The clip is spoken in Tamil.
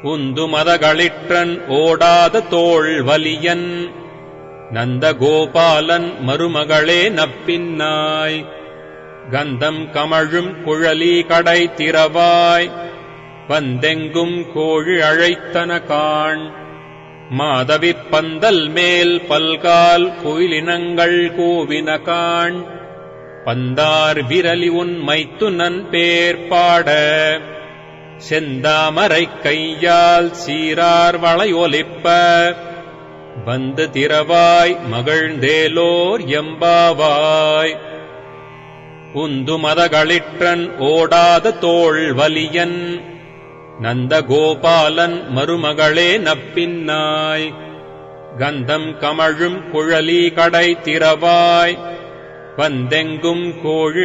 உந்துமதகளிற்றன் ஓடாத தோள் வலியன் நந்தகோபாலன் மருமகளே நப்பின்னாய் கந்தம் கமழும் குழலி கடை திறவாய் வந்தெங்கும் கோழி அழைத்தன காண் மாதவிப் பந்தல் மேல் பல்கால் குயிலினங்கள் கூவின காண் பந்தார் விரலி உன் மைத்துனன் பேர் பாட செந்தாமரைக் கையால் சீரார் வளையொலிப்ப வந்து திறவாய் மகிழ்ந்தேலோர் எம்பாவாய் உந்துமதகளிற்றன் ஓடாத தோள் வலியன் நந்தகோபாலன் மருமகளே நப்பின்னாய் கந்தம் கமழும் குழலி கடை திறவாய் வந்தெங்கும் கோழி